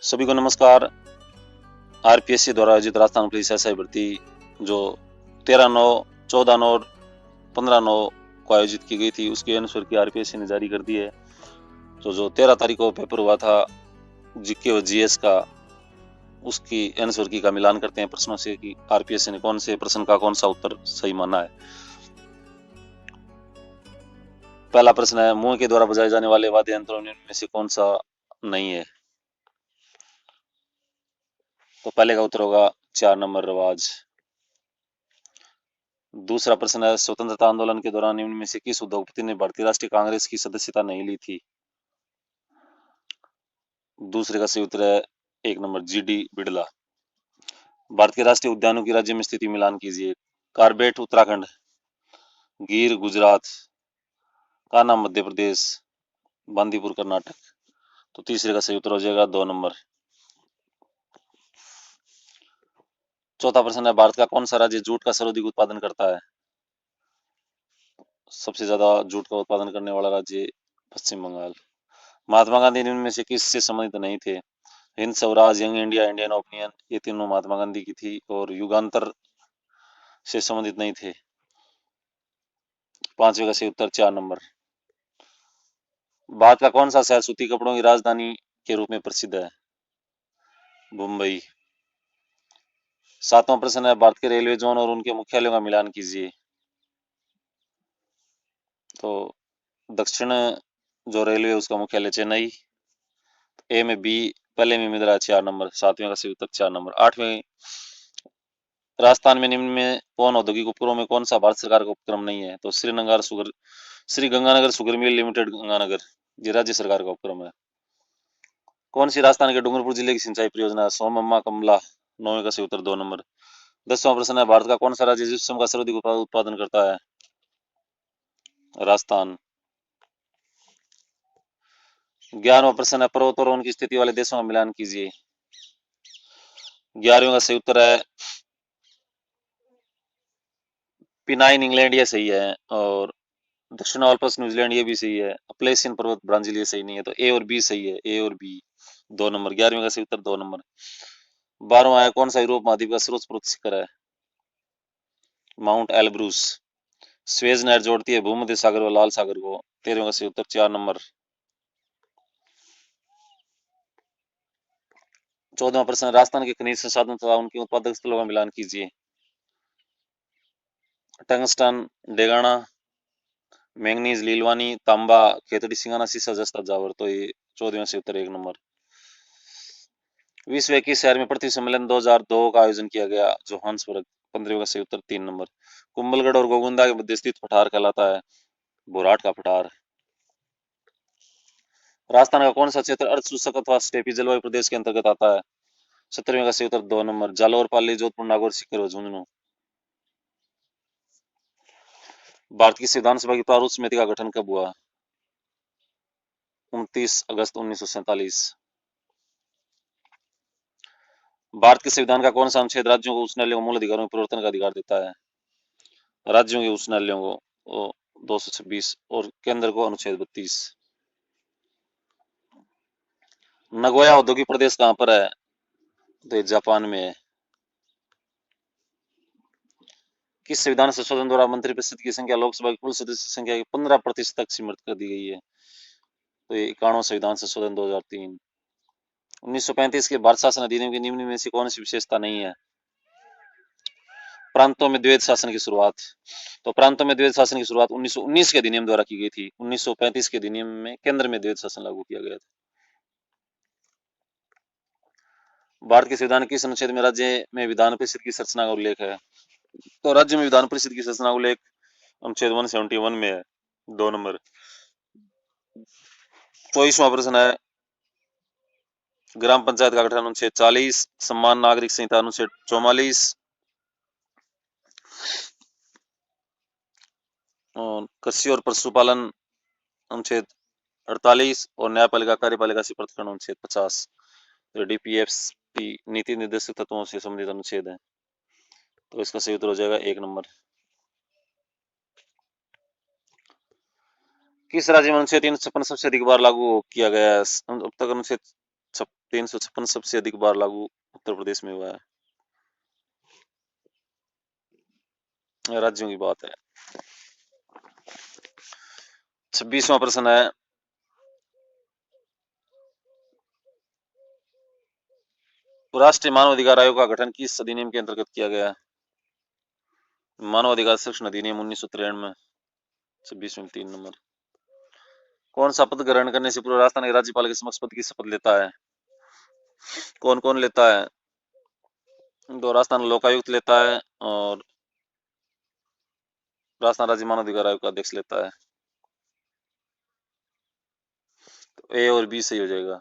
सभी को नमस्कार। आरपीएससी द्वारा आयोजित राजस्थान पुलिस एसआई भर्ती जो 13/9, 14/9 और 15/9 को आयोजित की गई थी, उसके अनुसार की आरपीएससी ने जारी कर दी है। तो जो 13 तारीख को पेपर हुआ था जीके और जीएस का, उसकी आंसर की का मिलान करते हैं प्रश्नों से कि आरपीएससी ने कौन से प्रश्न का कौन सा उत्तर सही माना है। पहला प्रश्न है, मुंह के द्वारा बजाए जाने वाले वाद्य यंत्रों में से कौन सा नहीं है? तो पहले का उत्तर होगा 4 नंबर रवाज। दूसरा प्रश्न है, स्वतंत्रता आंदोलन के दौरान निम्न में से किस उद्योगपति ने भारतीय राष्ट्रीय कांग्रेस की सदस्यता नहीं ली थी? दूसरे का सही उत्तर है 1 नंबर जीडी बिड़ला। भारत के राष्ट्रीय उद्यानों की राज्य में स्थिति मिलान कीजिए। कारबेट उत्तराखंड, गिर गुजरात, कान्हा मध्य प्रदेश, बांदीपुर कर्नाटक। तो तीसरे का सही उत्तर हो जाएगा 2 नंबर। चौथा प्रश्न है, भारत का कौन सा राज्य जूट का सर्वाधिक उत्पादन करता है? सबसे ज्यादा जूट का उत्पादन करने वाला राज्य पश्चिम बंगाल। महात्मा गांधी निम्न में से किससे संबंधित नहीं थे? Hind Swaraj, young India, Indian opinion, ये तीनों महात्मा गांधी की थी और युगांतर से संबंधित नहीं थे। पांचवे का सही उत्तर 4 नंबर। भारत का कौन सा शहर सूती कपड़ों की राजधानी के रूप में प्रसिद्ध है? मुंबई। सातवां प्रश्न है, भारत के रेलवे जोन और उनके मुख्यालयों का मिलान कीजिए। तो दक्षिण जो रेलवे उसका मुख्यालय चेन्नई। ए में बी पहले में मिल रहा है 4 नंबर। सातवें का सही उत्तर 4 नंबर। आठवें, राजस्थान में निम्न में कौन औद्योगिक उपक्रमों में कौन सा भारत सरकार का उपक्रम नहीं है? तो Shri Ganganagar sugar mill limited Ganganagar, ये राज्य सरकार का उपक्रम है। कौन सी राजस्थान के डूंगरपुर जिले की सिंचाई परियोजना है? सोमम्मा कमला। नौवें का सही उत्तर 2 नंबर। 10वां प्रश्न है, भारत का कौन सा राज्य जिप्सम का सर्वाधिक उत्पादन करता है? राजस्थान। 11वां प्रश्न है, पर्वत और उनकी स्थिति वाले देशों का मिलान कीजिए। 11वें का सही उत्तर है पिनाइन इंग्लैंड, ये सही है। और दक्षिण ऑल्पस न्यूजीलैंड, ये भी सही है। अपलेशियन पर्वत ब्राजील, ये सही नहीं है। तो ए और बी सही है, ए और बी 2 नंबर। 11वें का सही उत्तर 2 नंबर। 12वां है, कौन सा यूरोप महाद्वीप का सर्वोच्च शिखर है? Mount Elbrus. स्वेज नहर जोड़ती है भूमध्य सागर व लाल सागर को। 13वें का सही उत्तर 4 नंबर। 14वां प्रश्न, राजस्थान के खनिज संसाधन तथा उनके उत्पादक स्थलों का मिलान कीजिए। टंगस्टन, डेगाना, मैंगनीज, लीलवानी, तांबा, खेतड़ी, सिंगाना, सीसा, जस्ता, जावर। तो ये 14वें से उत्तर 1 नंबर। विश्व के शहर में पृथ्वी सम्मेलन 2002 का आयोजन किया गया? जोहान्सबर्ग। 15वें का सही उत्तर 3 नंबर। कुंभलगढ़ और गोगुंदा के मध्य स्थित पठार कहलाता है? बोराट का पठार। राजस्थान का कौन सा क्षेत्र अर्ध शुष्क अथवा स्टेपी जलवायु प्रदेश के अंतर्गत आता है? 17वें का सही उत्तर 2 नंबर। जालौर, पाली, जोधपुर, नागौर, सीकर व झुंझुनू। भारत की संविधान सभा की प्रारूप समिति का गठन कब हुआ? 29 अगस्त 1947। भारत के संविधान का कौन सा अनुच्छेद राज्यों को उच्च न्यायालयों को मूल अधिकारों में परिवर्तन का अधिकार देता है? राज्यों के उच्च न्यायालयों को 226 और केंद्र को अनुच्छेद 32। नगोया औद्योगिक प्रदेश कहाँ पर है? तो ये जापान में है। किस संविधान संशोधन द्वारा मंत्रिपरिषद की संख्या लोकसभा की कुल सदस्य संख्या की 15% तक सीमित कर दी गई है? तो ये 91वां संविधान संशोधन 2003। 1935 के भारत शासन अधिनियम के निम्न में से कौन सी विशेषता नहीं है? प्रांतों में द्वैध शासन की शुरुआत। तो प्रांतों में द्वैध शासन की शुरुआत 1919 के अधिनियम द्वारा की गई थी। 1935 के अधिनियम में केंद्र में द्वैध शासन लागू किया गया था। भारत के संविधान किस अनुच्छेद में राज्य में विधान परिषद की संरचना का उल्लेख है? तो राज्य में विधान परिषद की संरचना का उल्लेख अनुच्छेद 171 में है। 2 नंबर। 24वां प्रश्न है, ग्राम पंचायत का गठन अनुच्छेद 40, सम्मान नागरिक संहिता अनुच्छेद 44, और कृषि और पशुपालन अनुच्छेद 48 और न्यायपालिका कार्यपालिका से पृथक अनुच्छेद 50। तो डीपीएफसी नीति निर्देशक तत्वों से संबंधित अनुच्छेद है। तो इसका सही उत्तर हो जाएगा 1 नंबर। किस राज्य में अनुच्छेद 356 सबसे अधिक बार लागू किया गया है? अब तक अनुच्छेद 356 सबसे अधिक बार लागू उत्तर प्रदेश में हुआ है। राज्यों की बात है। 26वां प्रश्न है, राष्ट्रीय मानव अधिकार आयोग का गठन किस अधिनियम के अंतर्गत किया गया है? मानव अधिकार संरक्षण अधिनियम 1993। 26 में 3 नंबर। कौन सा पद ग्रहण करने से पूर्व राजस्थान के राज्यपाल के समक्ष पद की शपथ लेता है? कौन कौन लेता है? तो राजस्थान लोकायुक्त लेता है और राजस्थान राज्य मानव अधिकार आयोग का अध्यक्ष लेता है। तो ए और बी सही हो जाएगा।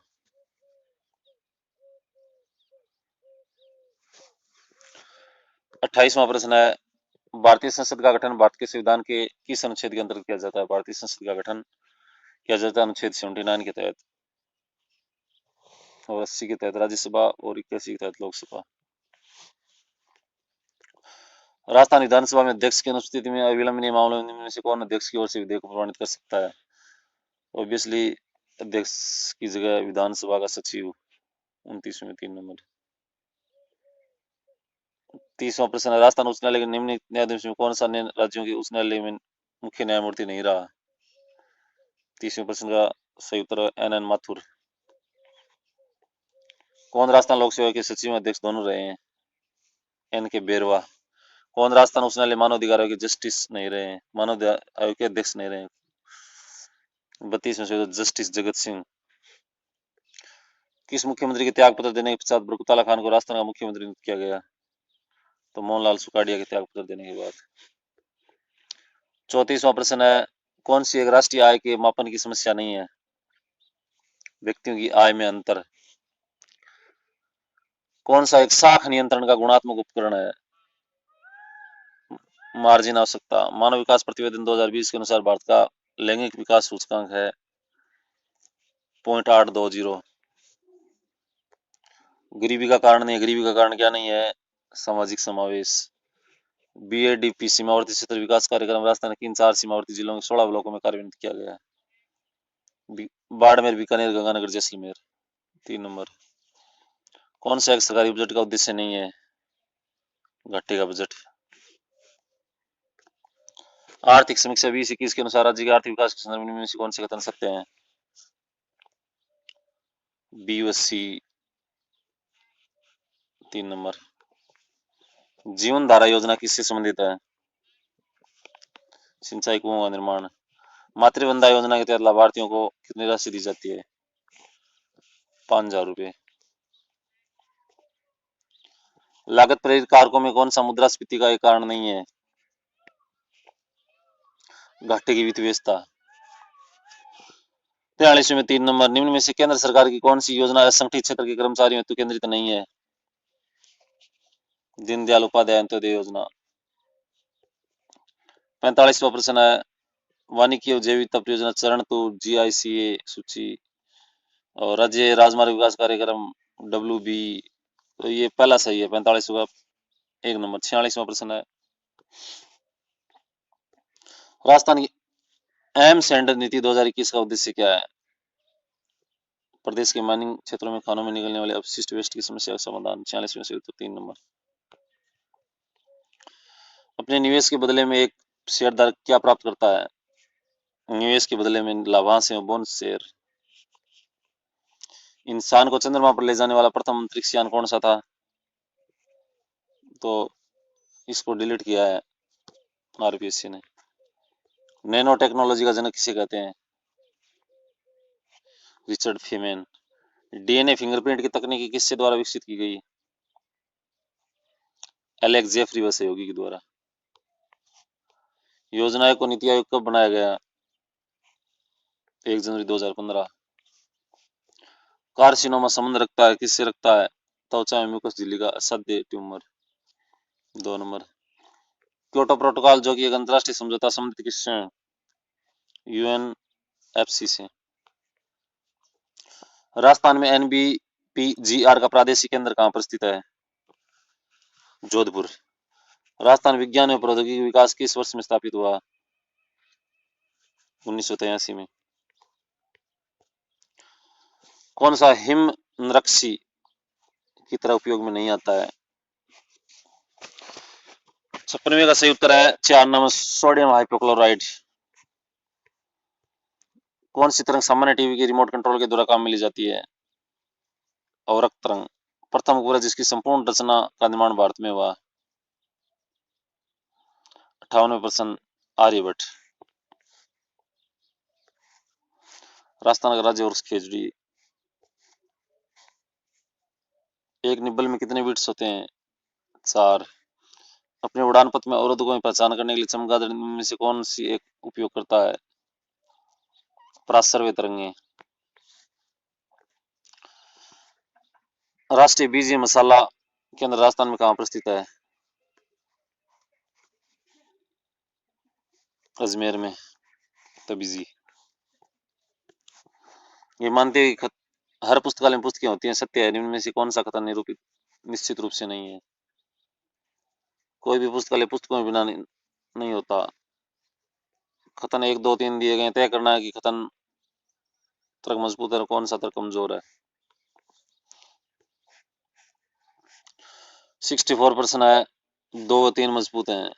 28वां प्रश्न है, भारतीय संसद का गठन भारत के संविधान के किस अनुच्छेद के अंतर्गत किया जाता है? भारतीय संसद का गठन किया जाता है अनुच्छेद 79 के तहत और 80 के तहत राज्यसभा और 81 के तहत लोकसभा। राजस्थान विधानसभा में अध्यक्ष की अनुपस्थिति में अविलंबनीय मामलों में से कौन अध्यक्ष की ओर से विधेयक को प्रमाणित कर सकता है? ऑब्वियसली अध्यक्ष की जगह विधानसभा का सचिव। 29 में 3 नंबर। 30वां प्रश्न है, राजस्थान उच्च न्यायालय के निम्नलिखित न्यायाधीश में कौन सा राज्यों के उच्च न्यायालय में मुख्य न्यायमूर्ति नहीं रहा? 30वें प्रश्न का सही उत्तर है एन माथुर। कौन राजस्थान लोक सेवा के सचिव अध्यक्ष दोनों रहे हैं? एन के बेरवा। कौन राजस्थान उच्च न्यायालय मानव अधिकार आयोग के जस्टिस नहीं रहे हैं? मानव आयोग के अध्यक्ष नहीं रहे हैं। 32 में से जस्टिस जगत सिंह। किस मुख्यमंत्री के त्याग पत्र देने के पश्चात बरकतुल्लाह खान को राजस्थान का मुख्यमंत्री नियुक्त किया गया? तो मोहनलाल सुखाड़िया के त्याग पत्र देने के बाद। 34वां प्रश्न है, कौन सी एक राष्ट्रीय आय के मापन की समस्या नहीं है? व्यक्तियों की आय में अंतर। कौन सा एक साख नियंत्रण का गुणात्मक उपकरण है? मार्जिन आवश्यकता। मानव विकास प्रतिवेदन 2020 के अनुसार भारत का लैंगिक विकास सूचकांक है 0.820। गरीबी का कारण नहीं है। गरीबी का कारण क्या नहीं है? सामाजिक समावेश। BADP सीमावर्ती क्षेत्र विकास कार्यक्रम राजस्थान के इन 4 सीमावर्ती जिलों के 16 ब्लॉकों में कार्यान्वित किया गया है। बाड़मेर, बीकानेर, गंगानगर, जैसलमेर। 3 नंबर। कौन सा एक सरकारी बजट का उद्देश्य नहीं है? घाटे का बजट। आर्थिक समीक्षा 2021 के अनुसार राज्य के आर्थिक विकास के संदर्भ में कौन से कथन सत्य हैं? बी व सी। 3 नंबर। जीवन धारा योजना किससे संबंधित है? सिंचाई कुओं का निर्माण। मातृवंदना योजना के तहत लाभार्थियों को कितनी राशि दी जाती है? 5,000 रुपए। लागत प्रेरित कारकों में कौन सा मुद्रास्फीति का एक कारण नहीं है? घाटे की वित्त व्यवस्था। 43 में 3 नंबर। निम्न में से केंद्र सरकार की कौन सी योजना असंगठित क्षेत्र के कर्मचारियों हेतु केंद्रित नहीं है? दीनदयाल उपाध्याय अंत्योदय योजना। 45वां प्रश्न है, वानिकी और जैव विविधता परियोजना चरण 2 GICA सूची और राज्य राजमार्ग विकास कार्यक्रम WB, तो ये पहला सही है। 45 का 1 नंबर। 46वां प्रश्न है, राजस्थान की एम्स एंड नीति 2021 का उद्देश्य क्या है? प्रदेश के माइनिंग क्षेत्रों में खानों में निकलने वाले अपशिष्ट वेस्ट की समस्या का समाधान। 46 में से उत्तर 3 नंबर। अपने निवेश के बदले में एक शेयरधारक क्या प्राप्त करता है? निवेश के बदले में लाभांश एवं बोनस शेयर। इंसान को चंद्रमा पर ले जाने वाला प्रथम अंतरिक्ष यान कौन सा था? तो इसको डिलीट किया है RPSC ने। नैनो टेक्नोलॉजी का जनक किसे कहते हैं? रिचर्ड फेमेन। DNA फिंगरप्रिंट की तकनीकी किससे द्वारा विकसित की गई? एलेक्स जेफरी व सहयोगी के द्वारा। योजना आयोग को नीति आयोग कब बनाया गया? 1 जनवरी 2015। कार्सिनोमा संबंध रखता है किससे रखता है? त्वचा में म्यूकस झिल्ली का असाध्य ट्यूमर। 2 नंबर। क्योटो प्रोटोकॉल जो कि एक अंतरराष्ट्रीय समझौता संबंधित किससे है? UNFC से। राजस्थान में NBPGR का प्रादेशिक केंद्र कहाँ पर स्थित है? जोधपुर। राजस्थान विज्ञान एवं प्रौद्योगिकी विकास किस वर्ष में स्थापित हुआ? 1983 में। कौन सा हिम नरक्सी की तरह उपयोग में नहीं आता है। 56वें का सही उत्तर है 4 नंबर सोडियम हाइपोक्लोराइड। कौन सी तरंग सामान्य टीवी के रिमोट कंट्रोल के द्वारा काम में ली जाती है? अवरक्त तरंग। प्रथम उपग्रह जिसकी संपूर्ण रचना का निर्माण भारत में हुआ? 58वें प्रश्न आर्यभट्ट। राजस्थान का राज्य वृक्ष खेजड़ी। एक निब्बल में कितने बीट्स होते हैं? 4। अपने उड़ान पथ में अवरोधकों की पहचान करने के लिए चमगादड़ में से कौन सी एक उपयोग करता है? पराश्रव्य तरंगें। राष्ट्रीय बीज मसाला केंद्र राजस्थान में कहाँ पर स्थित है? अजमेर में। तबीजी। ये मानते हैं कि हर पुस्तकालय में पुस्तकें होती हैं, सत्य है? इनमें से कौन सा कथन निरूपित निश्चित रूप से नहीं है? कोई भी पुस्तकालय पुस्तकों में बिना नहीं होता। कथन 1, 2, 3 दिए गए, तय करना है कि कथन तर्क मजबूत है और कौन सा तर्क कमजोर है। 64% है 2 व 3 मजबूत हैं।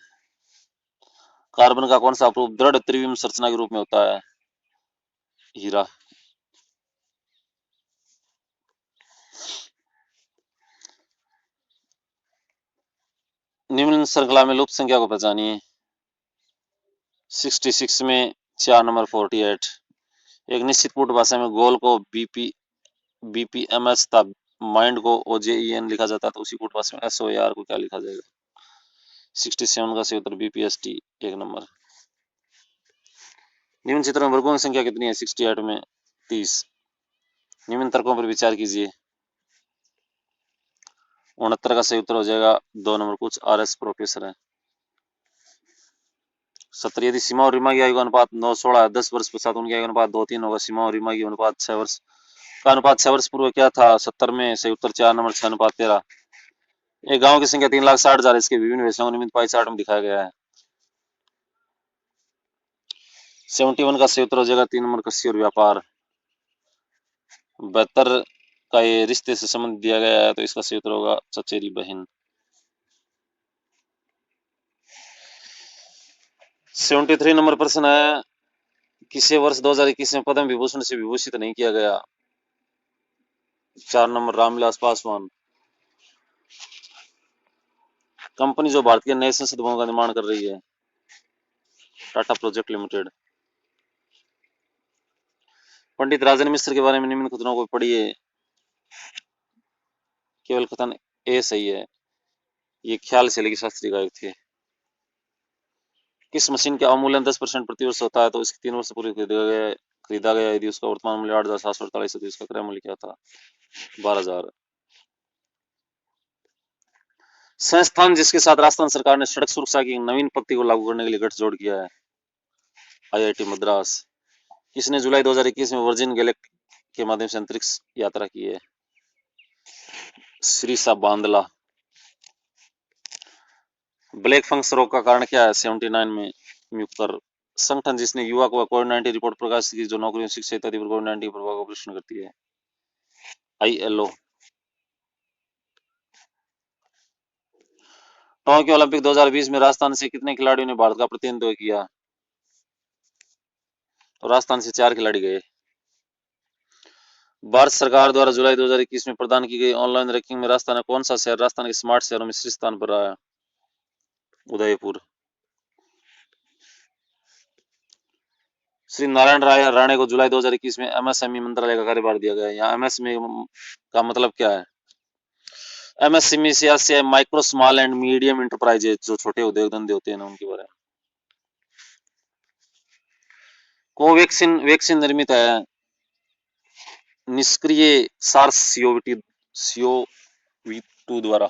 कार्बन का कौन सा अवरोध दृढ़ त्रिविम संरचना के रूप में होता है? हीरा। निम्न श्रृंखला में लुप्त संख्या को पहचानिए। 66 में 4 नंबर 48। एक निश्चित कूट भाषा में गोल को बीपीएमएस तथा माइंड को ओजेईएन लिखा जाता है, तो उसी कूट भाषा में एसओआर को क्या लिखा जाएगा? 67 का सही उत्तर बीपीएसटी 1 नंबर। निम्न चित्र में वर्गों की संख्या कितनी है? 68 में 30। निम्न तर्कों पर विचार कीजिए। 69 का सही उत्तर हो जाएगा 2 नंबर। कुछ आरएस प्रोफेसर है। 70 यदि सीमा और रीमा की आयु का अनुपात 9-16 10 वर्ष पश्चात उनकी आयु का अनुपात 2-3 होगा। सीमा और रीमा की अनुपात 6 वर्ष का अनुपात 6 वर्ष पूर्व क्या था? 70 में सही उत्तर 4 नंबर 6:13। एक गांव की संख्या 3,60,000 इसके विभिन्न हिस्सों को निम्न पाई चार्ट में दिखाया गया है। 71 का सही उत्तर हो जाएगा 3 नंबर कृषि और व्यापार। 72 का ये रिश्ते से संबंध दिया गया है, तो इसका सही उत्तर होगा चचेरी बहन। 73 नंबर प्रश्न है किसे वर्ष 2021 में पद्म विभूषण से विभूषित नहीं किया गया? 4 नंबर रामविलास पासवान। कंपनी जो भारत के नए संसद भवन का निर्माण कर रही है? Tata project limited. पंडित राजन मिश्र के बारे में निम्न कथनों को पढ़िए। केवल कथन ए सही है। ये ख्याल से लेके शास्त्री गायक थे। किस मशीन का अवमूल्यन 10% प्रति वर्ष होता है, तो इसकी 3 वर्ष पूर्व खरीदा गया यदि उसका वर्तमान मूल्य 8,748 है तो इसका क्रय मूल्य क्या था? 12,000। संस्थान जिसके साथ राजस्थान सरकार ने सड़क सुरक्षा की नवीन पद्धति को लागू करने के लिए गठजोड़ किया है? आईआईटी मद्रास। किसने जुलाई 2021 में वर्जिन गैलेक्टिक के माध्यम से अंतरिक्ष यात्रा की है? श्रीसा बांदला। ब्लैक फंगस रोग का कारण क्या है? 79 में म्यूकर। संगठन जिसने युवा को कोविड-19 रिपोर्ट प्रकाशित की जो नौकरियों शिक्षा इत्यादि पर कोविड-19 के प्रभाव का विश्लेषण करती है? आईएलओ। टोक्यो ओलंपिक 2020 में राजस्थान से कितने खिलाड़ियों ने भारत का प्रतिनिधित्व किया? तो राजस्थान से 4 खिलाड़ी गए। भारत सरकार द्वारा जुलाई 2021 में प्रदान की गई ऑनलाइन रैंकिंग में राजस्थान कौन सा शहर राजस्थान के स्मार्ट शहरों में शीर्ष स्थान पर रहा है? उदयपुर। श्री नारायण राणे को जुलाई 2021 में एमएसएमई मंत्रालय का कार्यभार दिया गया है। यहाँ एमएसएमई का मतलब क्या है? एमएसएमई से micro small and medium enterprises, जो छोटे उद्योग धंधे होते हैं ना, उनके बारे में। कोवैक्सीन वैक्सीन निर्मित है निष्क्रिय सार्स-CoV-2 द्वारा।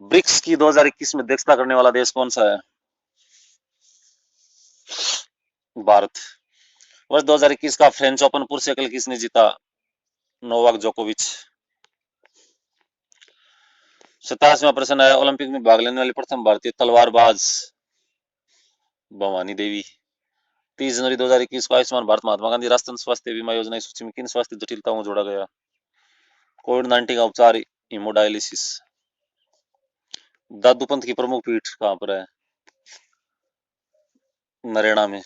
ब्रिक्स की 2021 में अध्यक्षता करने वाला देश कौन सा है? भारत। वर्ष 2021 का फ्रेंच ओपन पुरुष एकल किसने जीता? नोवाक जोकोविच। 87वां प्रश्न है ओलंपिक में भाग लेने वाली प्रथम भारतीय तलवारबाज? भवानी देवी। 30 जनवरी 2021 को आयुष्मान भारत महात्मा गांधी राष्ट्रीय स्वास्थ्य बीमा योजना की सूची में किन स्वास्थ्य जटिलताओं को जोड़ा गया? कोविड-19 का उपचार हीमोडायलिसिस। दादू पंथ की प्रमुख पीठ कहाँ पर है? नरेला में।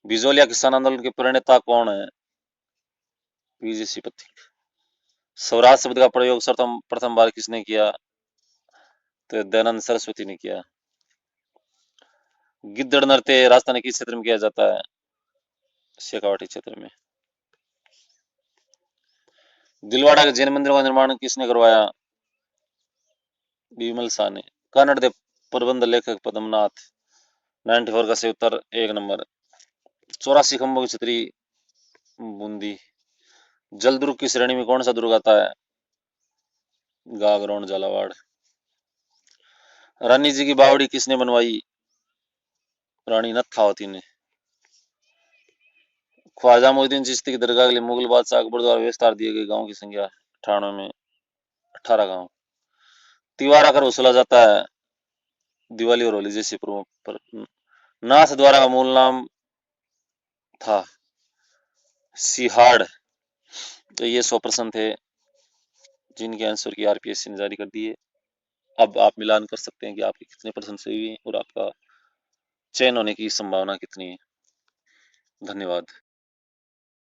बिजोलिया किसान आंदोलन के प्रणेता कौन है? वीजेसी पथिक। स्वराज शब्द का प्रयोग प्रथम बार किसने किया? तो दयानंद सरस्वती ने किया। गिद्दड़ नृत्य राजस्थान किस क्षेत्र में किया जाता है? शेखावाटी क्षेत्र में। दिलवाड़ा के जैन मंदिर का निर्माण किसने करवाया? विमल शाह ने। कन्नड़ के प्रबंध लेखक पद्मनाथ। 94 का सही उत्तर 1 नंबर। 84 खंभों की छतरी बूंदी। जल दुर्ग की श्रेणी में कौन सा दुर्ग आता है? गागरोन झालावाड़। रानी जी की बावड़ी किसने बनवाई? रानी नत्थावती ने। ख्वाजा मोइनुद्दीन चिश्ती की दरगाह के लिए मुगल बादशाह अकबर द्वारा विस्तार दिए गए गांव की संख्या 98 में 18 गांव। त्योहार आकर वसूला जाता है? दिवाली और होली जैसे पर्वों पर। नाथ द्वारा का मूल नाम था? सिहाड़। तो ये 100 प्रश्न थे जिनके आंसर की आरपीएससी ने जारी कर दिए। अब आप मिलान कर सकते हैं कि आपके कितने प्रश्न सही हुए और आपका चयन होने की संभावना कितनी है। धन्यवाद।